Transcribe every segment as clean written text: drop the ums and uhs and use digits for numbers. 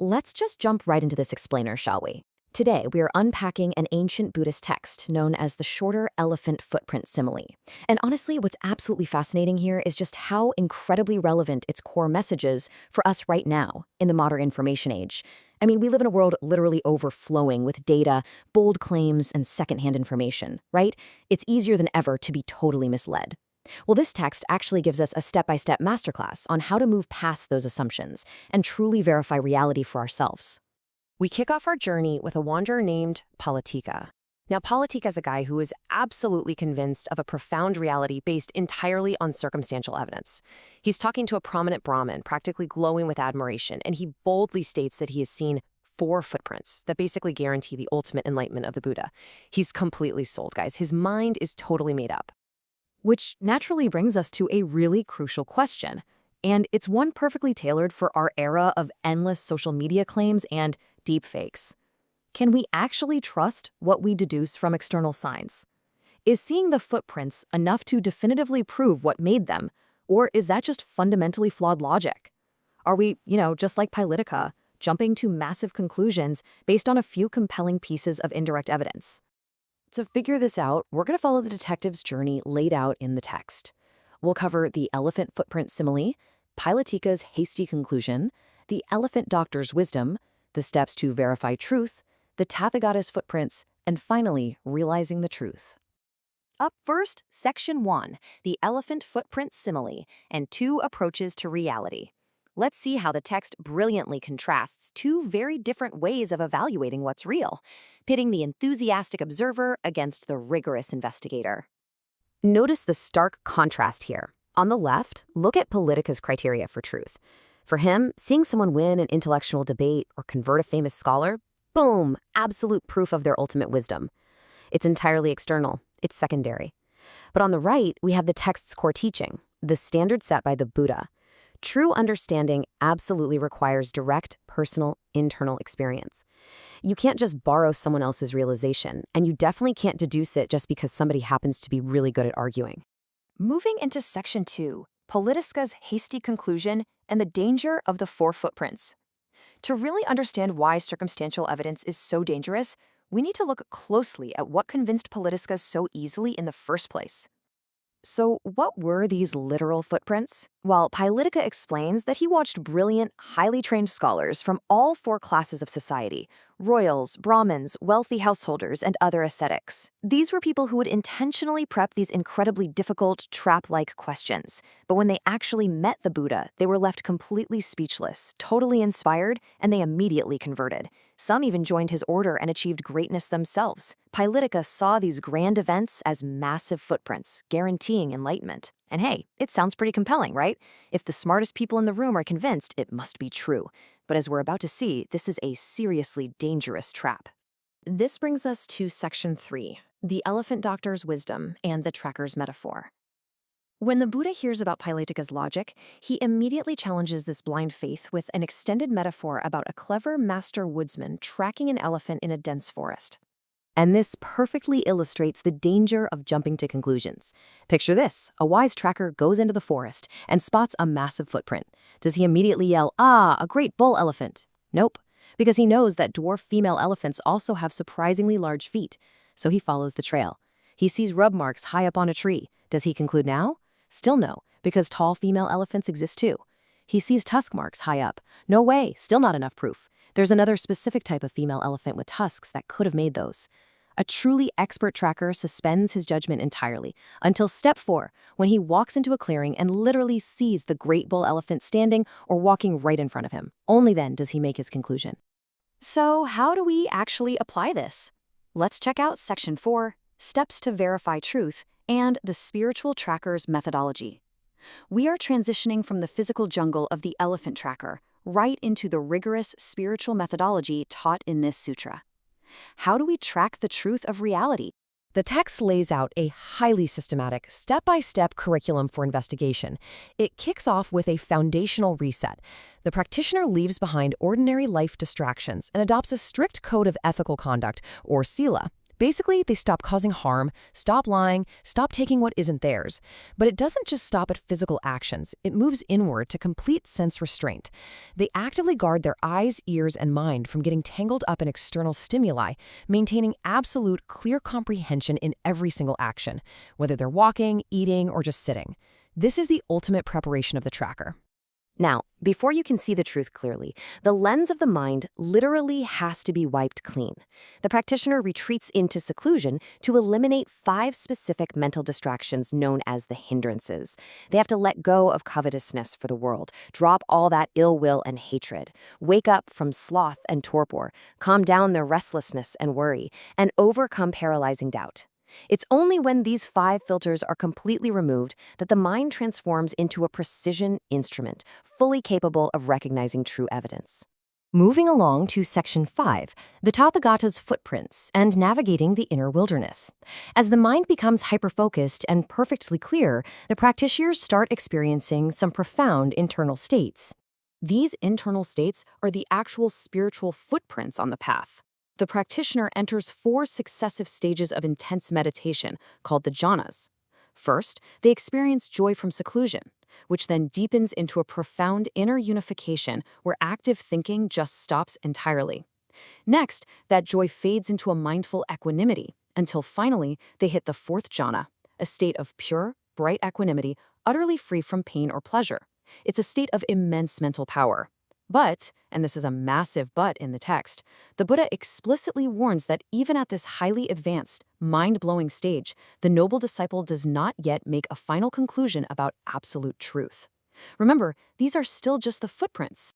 Let's just jump right into this explainer, shall we? Today, we are unpacking an ancient Buddhist text known as the Shorter Elephant Footprint Simile. And honestly, what's absolutely fascinating here is just how incredibly relevant its core message is for us right now in the modern information age. I mean, we live in a world literally overflowing with data, bold claims, and secondhand information, right? It's easier than ever to be totally misled. Well, this text actually gives us a step-by-step masterclass on how to move past those assumptions and truly verify reality for ourselves. We kick off our journey with a wanderer named Pilotika. Now, Pilotika is a guy who is absolutely convinced of a profound reality based entirely on circumstantial evidence. He's talking to a prominent Brahmin, practically glowing with admiration, and he boldly states that he has seen 4 footprints that basically guarantee the ultimate enlightenment of the Buddha. He's completely sold, guys. His mind is totally made up. Which naturally brings us to a really crucial question. And it's one perfectly tailored for our era of endless social media claims and deepfakes. Can we actually trust what we deduce from external signs? Is seeing the footprints enough to definitively prove what made them, or is that just fundamentally flawed logic? Are we, just like Pilotika, jumping to massive conclusions based on a few compelling pieces of indirect evidence? To figure this out, we're going to follow the detective's journey laid out in the text. We'll cover the elephant footprint simile, Pilotika's hasty conclusion, the elephant doctor's wisdom, the steps to verify truth, the Tathagata's footprints, and finally, realizing the truth. Up first, Section 1, the elephant footprint simile, and 2 approaches to reality. Let's see how the text brilliantly contrasts 2 very different ways of evaluating what's real, pitting the enthusiastic observer against the rigorous investigator. Notice the stark contrast here. On the left, look at Pilotika's criteria for truth. For him, seeing someone win an intellectual debate or convert a famous scholar, boom, absolute proof of their ultimate wisdom. It's entirely external. It's secondary. But on the right, we have the text's core teaching, the standard set by the Buddha. True understanding absolutely requires direct, personal, internal experience. You can't just borrow someone else's realization, and you definitely can't deduce it just because somebody happens to be really good at arguing. Moving into Section 2, Pilotika's hasty conclusion and the danger of the 4 footprints. To really understand why circumstantial evidence is so dangerous, we need to look closely at what convinced Pilotika so easily in the first place. So what were these literal footprints? Well, Pilotika explains that he watched brilliant, highly trained scholars from all 4 classes of society, royals, Brahmins, wealthy householders, and other ascetics. These were people who would intentionally prep these incredibly difficult, trap-like questions. But when they actually met the Buddha, they were left completely speechless, totally inspired, and they immediately converted. Some even joined his order and achieved greatness themselves. Pilotika saw these grand events as massive footprints, guaranteeing enlightenment. And hey, it sounds pretty compelling, right? If the smartest people in the room are convinced, it must be true. But as we're about to see, this is a seriously dangerous trap. This brings us to Section 3, the elephant doctor's wisdom and the tracker's metaphor. When the Buddha hears about Pilotika's logic, he immediately challenges this blind faith with an extended metaphor about a clever master woodsman tracking an elephant in a dense forest. And this perfectly illustrates the danger of jumping to conclusions. Picture this: a wise tracker goes into the forest and spots a massive footprint. Does he immediately yell, "Ah, a great bull elephant"? Nope, because he knows that dwarf female elephants also have surprisingly large feet. So he follows the trail. He sees rub marks high up on a tree. Does he conclude now? Still no, because tall female elephants exist too. He sees tusk marks high up. No way, still not enough proof. There's another specific type of female elephant with tusks that could have made those. A truly expert tracker suspends his judgment entirely until step 4, when he walks into a clearing and literally sees the great bull elephant standing or walking right in front of him. Only then does he make his conclusion. So how do we actually apply this? Let's check out Section 4, Steps to Verify Truth, and the Spiritual Tracker's Methodology. We are transitioning from the physical jungle of the elephant tracker right into the rigorous spiritual methodology taught in this sutra. How do we track the truth of reality? The text lays out a highly systematic, step-by-step curriculum for investigation. It kicks off with a foundational reset. The practitioner leaves behind ordinary life distractions and adopts a strict code of ethical conduct, or sila. Basically, they stop causing harm, stop lying, stop taking what isn't theirs. But it doesn't just stop at physical actions. It moves inward to complete sense restraint. They actively guard their eyes, ears, and mind from getting tangled up in external stimuli, maintaining absolute, clear comprehension in every single action, whether they're walking, eating, or just sitting. This is the ultimate preparation of the tracker. Now, before you can see the truth clearly, the lens of the mind literally has to be wiped clean. The practitioner retreats into seclusion to eliminate 5 specific mental distractions known as the hindrances. They have to let go of covetousness for the world, drop all that ill will and hatred, wake up from sloth and torpor, calm down their restlessness and worry, and overcome paralyzing doubt. It's only when these 5 filters are completely removed that the mind transforms into a precision instrument, fully capable of recognizing true evidence. Moving along to Section 5, the Tathagata's footprints and navigating the inner wilderness. As the mind becomes hyper-focused and perfectly clear, the practitioners start experiencing some profound internal states. These internal states are the actual spiritual footprints on the path. The practitioner enters 4 successive stages of intense meditation, called the jhanas. First, they experience joy from seclusion, which then deepens into a profound inner unification where active thinking just stops entirely. Next, that joy fades into a mindful equanimity, until finally they hit the 4th jhana, a state of pure, bright equanimity, utterly free from pain or pleasure. It's a state of immense mental power. But, and this is a massive but in the text, the Buddha explicitly warns that even at this highly advanced, mind-blowing stage, the noble disciple does not yet make a final conclusion about absolute truth. Remember, these are still just the footprints.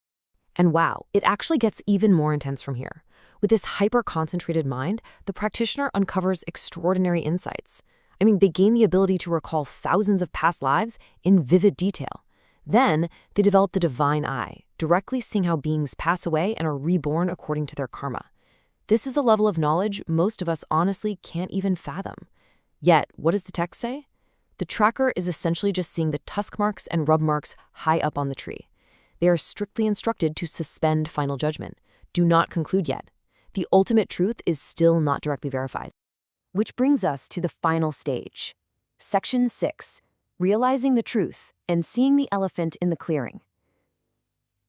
And wow, it actually gets even more intense from here. With this hyper-concentrated mind, the practitioner uncovers extraordinary insights. They gain the ability to recall thousands of past lives in vivid detail. Then, they develop the divine eye, directly seeing how beings pass away and are reborn according to their karma. This is a level of knowledge most of us honestly can't even fathom. Yet, what does the text say? The tracker is essentially just seeing the tusk marks and rub marks high up on the tree. They are strictly instructed to suspend final judgment. Do not conclude yet. The ultimate truth is still not directly verified. Which brings us to the final stage. Section 6. Realizing the truth and seeing the elephant in the clearing.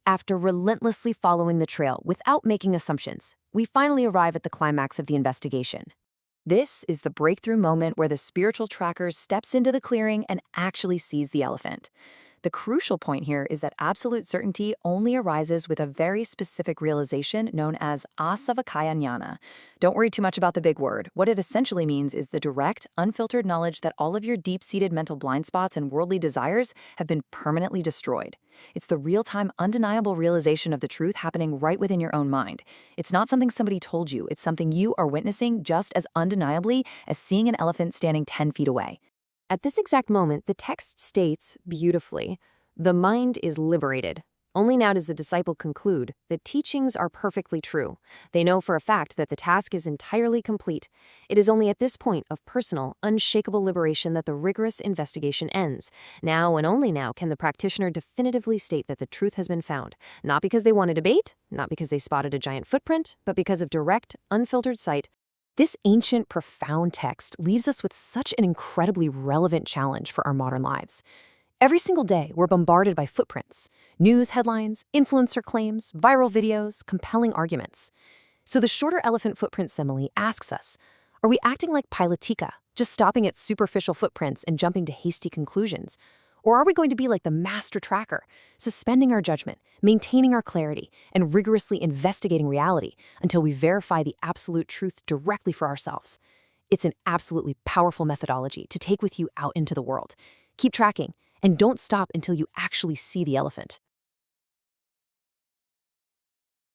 After relentlessly following the trail without making assumptions, we finally arrive at the climax of the investigation. This is the breakthrough moment where the spiritual tracker steps into the clearing and actually sees the elephant. The crucial point here is that absolute certainty only arises with a very specific realization known as asavakaya jnana. Don't worry too much about the big word. What it essentially means is the direct, unfiltered knowledge that all of your deep-seated mental blind spots and worldly desires have been permanently destroyed. It's the real-time, undeniable realization of the truth happening right within your own mind. It's not something somebody told you. It's something you are witnessing just as undeniably as seeing an elephant standing 10 feet away. At this exact moment, the text states beautifully, "The mind is liberated." Only now does the disciple conclude, the teachings are perfectly true. They know for a fact that the task is entirely complete. It is only at this point of personal, unshakable liberation that the rigorous investigation ends. Now and only now can the practitioner definitively state that the truth has been found, not because they won a debate, not because they spotted a giant footprint, but because of direct, unfiltered sight. This ancient, profound text leaves us with such an incredibly relevant challenge for our modern lives. Every single day, we're bombarded by footprints, news headlines, influencer claims, viral videos, compelling arguments. So the shorter elephant footprint simile asks us, are we acting like Pilotika, just stopping at superficial footprints and jumping to hasty conclusions? Or are we going to be like the master tracker, suspending our judgment, maintaining our clarity, and rigorously investigating reality until we verify the absolute truth directly for ourselves? It's an absolutely powerful methodology to take with you out into the world. Keep tracking, and don't stop until you actually see the elephant.